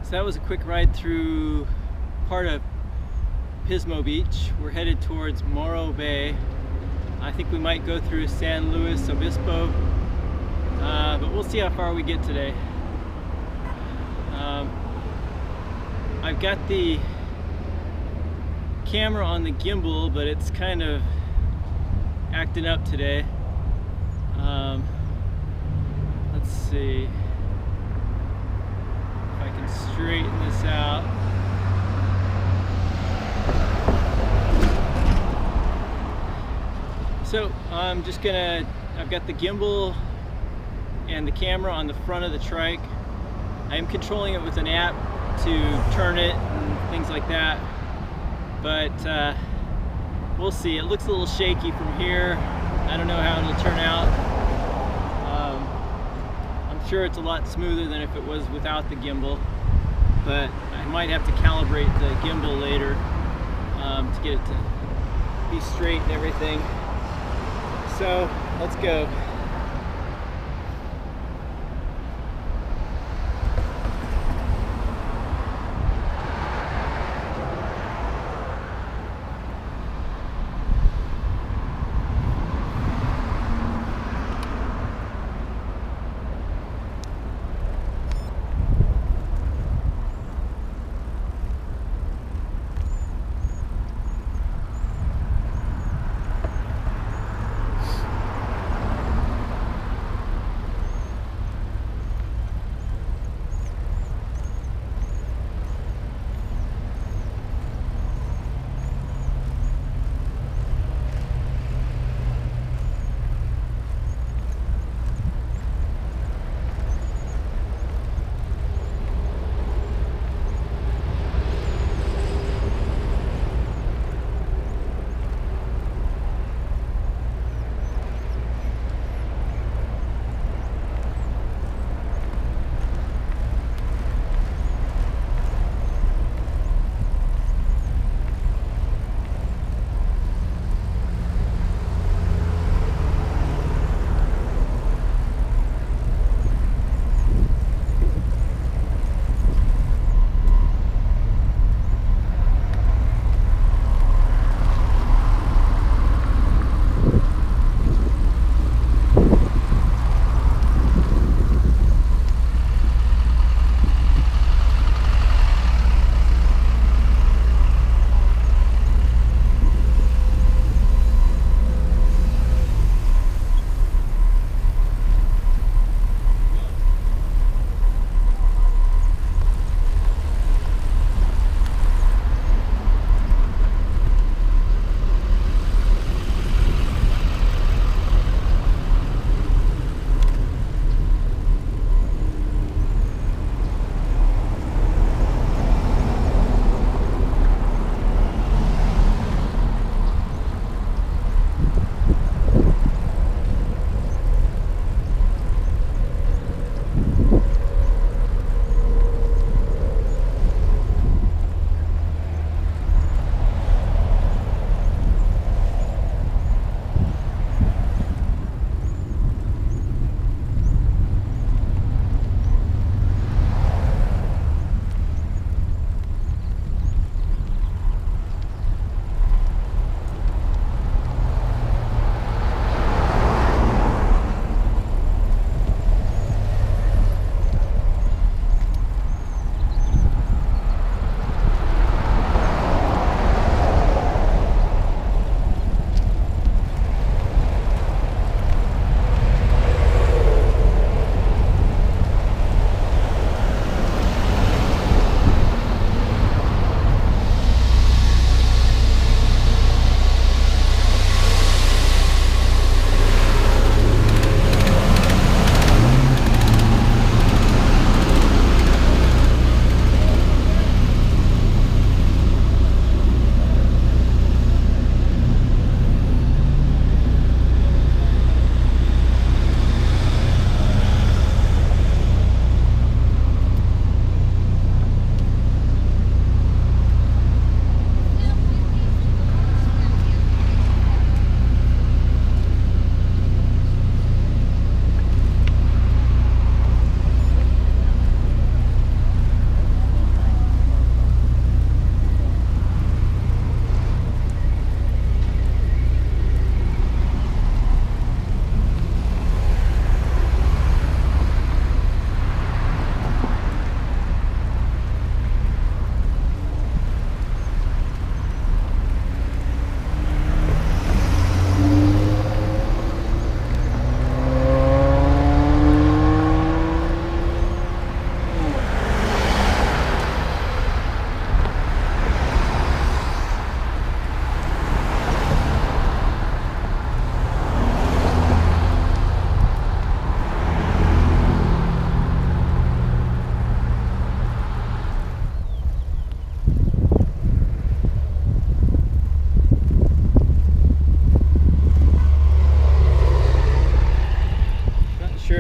So that was a quick ride through part of Pismo Beach. We're headed towards Morro Bay. I think we might go through San Luis Obispo, but we'll see how far we get today. I've got the camera on the gimbal, but it's kind of acting up today. Let's see if I can straighten this out. So I've got the gimbal and the camera on the front of the trike. I am controlling it with an app to turn it and things like that, but we'll see. It looks a little shaky from here. I don't know how it'll turn out. I'm sure it's a lot smoother than if it was without the gimbal, but I might have to calibrate the gimbal later to get it to be straight and everything. So let's go.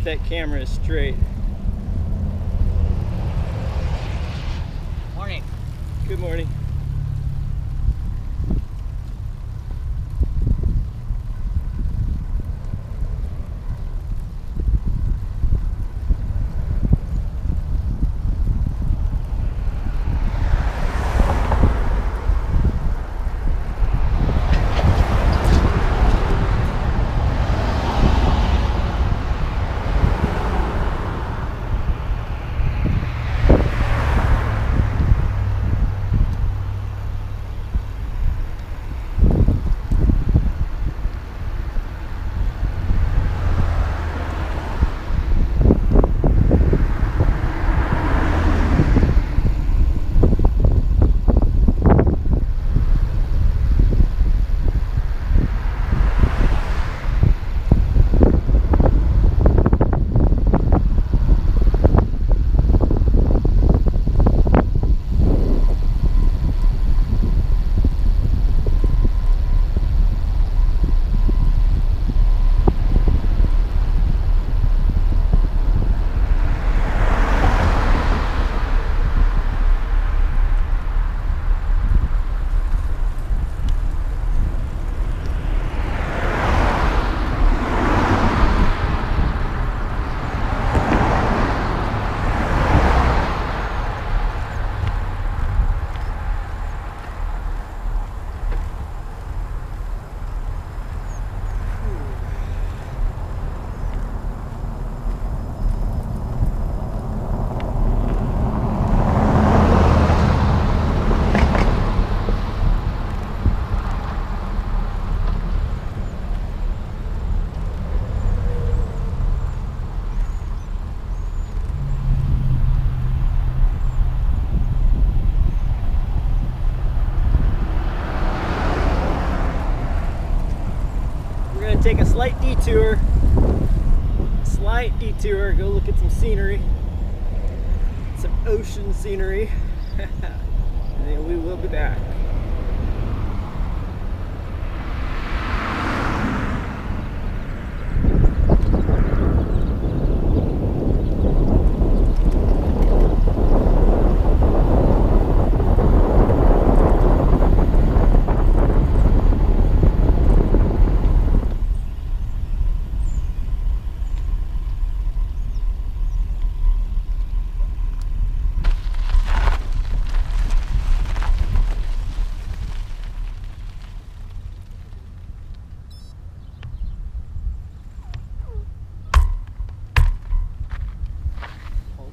if that camera is straight. Morning. Good morning. Take a slight detour, go look at some scenery, some ocean scenery, and then we will be back.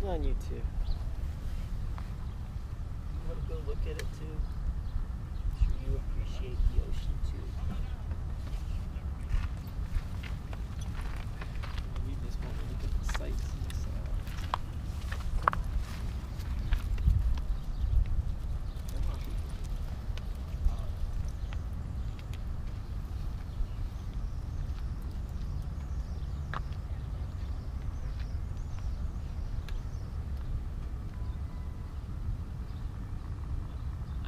On you two. You want to go look at it too? I'm sure you appreciate the ocean too. We just want to look at the sights and the sounds. Come on.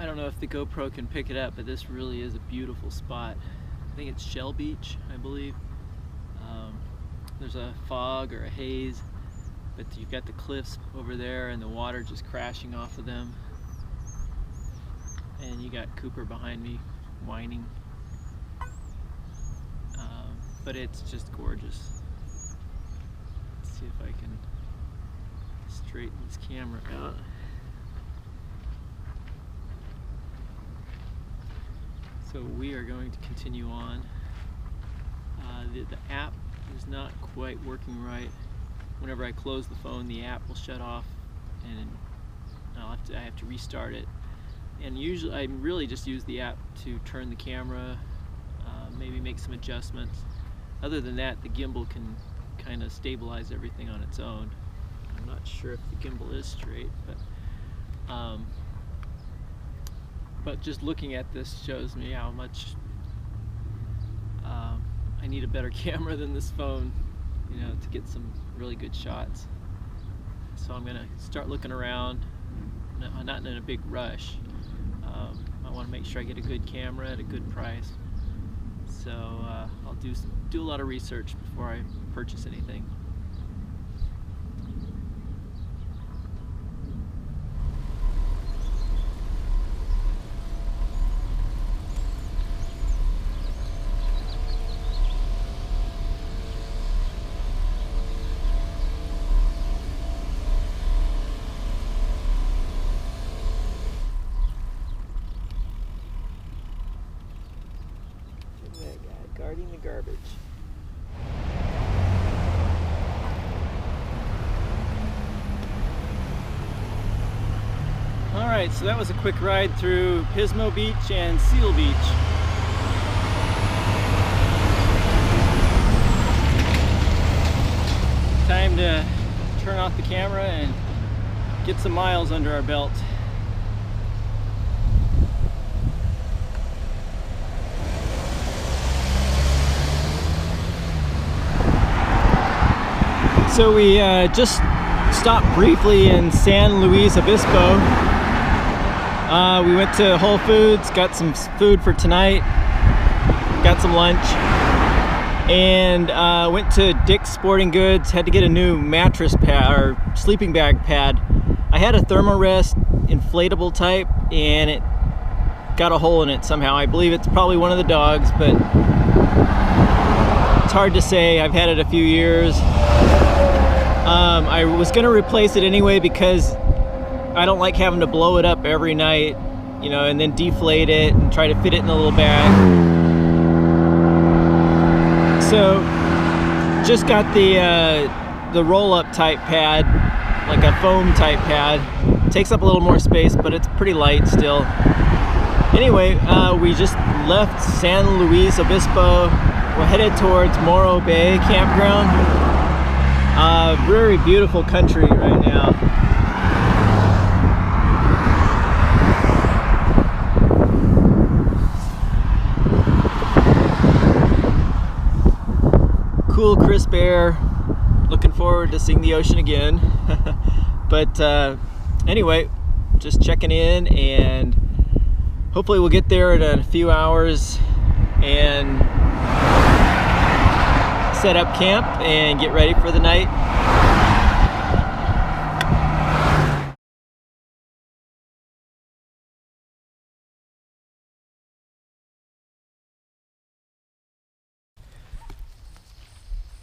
I don't know if the GoPro can pick it up, but this really is a beautiful spot. I think it's Shell Beach, I believe. There's a fog or a haze, but you've got the cliffs over there and the water just crashing off of them. And you got Cooper behind me whining. But it's just gorgeous. Let's see if I can straighten this camera out. So we are going to continue on. The app is not quite working right. Whenever I close the phone, the app will shut off, and I have to restart it. And usually, I really just use the app to turn the camera, maybe make some adjustments. Other than that, the gimbal can kind of stabilize everything on its own. I'm not sure if the gimbal is straight, but just looking at this shows me how much I need a better camera than this phone, you know, to get some really good shots. So I'm gonna start looking around, not in a big rush. I want to make sure I get a good camera at a good price. So I'll do a lot of research before I purchase anything. discarding the garbage. Alright, so that was a quick ride through Pismo Beach and Seal Beach. Time to turn off the camera and get some miles under our belt. So we just stopped briefly in San Luis Obispo. We went to Whole Foods, got some food for tonight, got some lunch, and went to Dick's Sporting Goods. Had to get a new mattress pad or sleeping bag pad. I had a Thermarest inflatable type, and it got a hole in it somehow. I believe it's probably one of the dogs, but it's hard to say. I've had it a few years. I was gonna replace it anyway because I don't like having to blow it up every night, you know, and then deflate it and try to fit it in a little bag. So just got the roll-up type pad, like a foam type pad. Takes up a little more space, but it's pretty light still. Anyway, we just left San Luis Obispo. We're headed towards Morro Bay campground. Very beautiful country right now. Cool, crisp air. Looking forward to seeing the ocean again. But anyway, just checking in, and hopefully we'll get there in a few hours and set up camp and get ready for the night.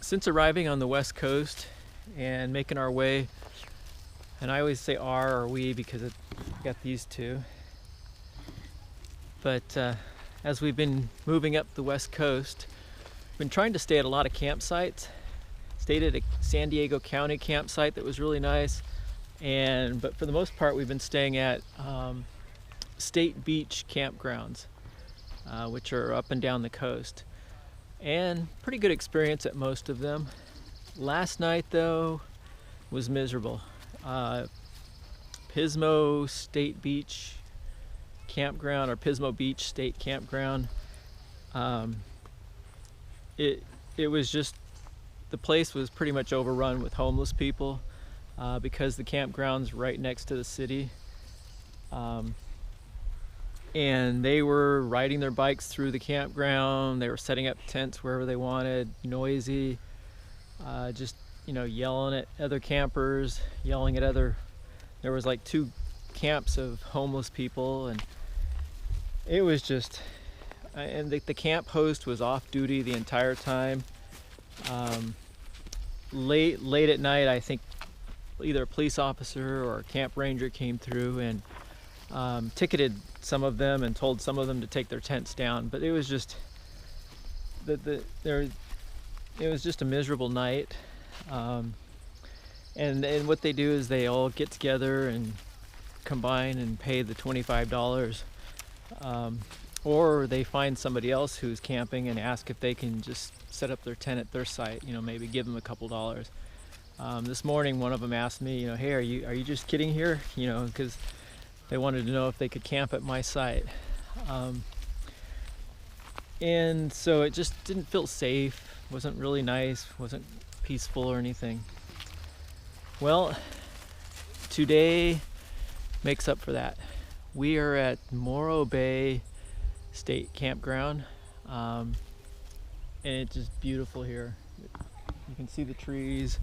Since arriving on the West Coast and making our way, and I always say our or we because I got these two, but as we've been moving up the West Coast, been trying to stay at a lot of campsites. Stayed at a San Diego County campsite that was really nice, but for the most part we've been staying at state beach campgrounds, which are up and down the coast, and pretty good experience at most of them. Last night though was miserable. Pismo State Beach Campground, or Pismo Beach State Campground. It was just, the place was pretty much overrun with homeless people because the campground's right next to the city. And they were riding their bikes through the campground. They were setting up tents wherever they wanted, noisy, just, you know, yelling at other campers, yelling at there was like 2 camps of homeless people, and it was just, and the camp host was off duty the entire time. Late at night, I think either a police officer or a camp ranger came through and ticketed some of them and told some of them to take their tents down. But it was just it was just a miserable night. And what they do is they all get together and combine and pay the $25, or they find somebody else who's camping and ask if they can just set up their tent at their site, you know, maybe give them a couple dollars. This morning one of them asked me, you know, hey, are you just kidding here, you know, because they wanted to know if they could camp at my site. And so it just didn't feel safe, wasn't really nice, wasn't peaceful or anything. Well, today makes up for that. We are at Morro Bay State Campground, and it's just beautiful here. You can see the trees.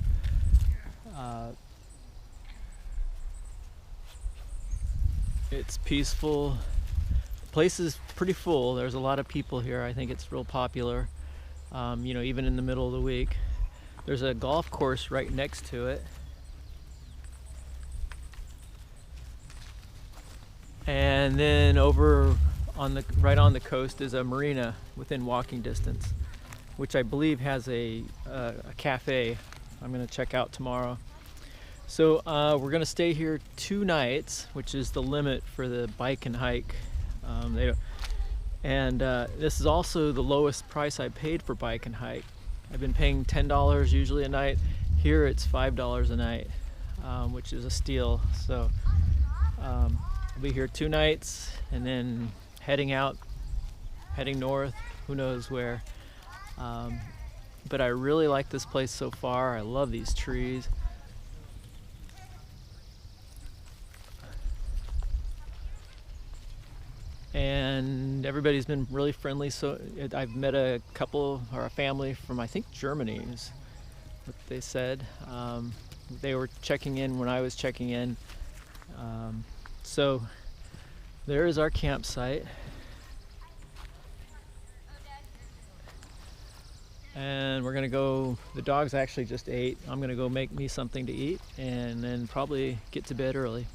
It's peaceful. The place is pretty full. There's a lot of people here. I think it's real popular, you know, even in the middle of the week. There's a golf course right next to it. And then over on right on the coast is a marina within walking distance. which I believe has a cafe I'm gonna check out tomorrow. So we're gonna stay here 2 nights, which is the limit for the bike and hike. This is also the lowest price I paid for bike and hike. I've been paying $10 usually a night. Here it's $5 a night, which is a steal. So I'll be here 2 nights and then heading north, who knows where. But I really like this place so far. I love these trees. And everybody's been really friendly. So I've met a couple or a family from, I think, Germany is what they said. They were checking in when I was checking in. So there is our campsite. And we're gonna go, the dogs actually just ate. I'm gonna go make me something to eat and then probably get to bed early.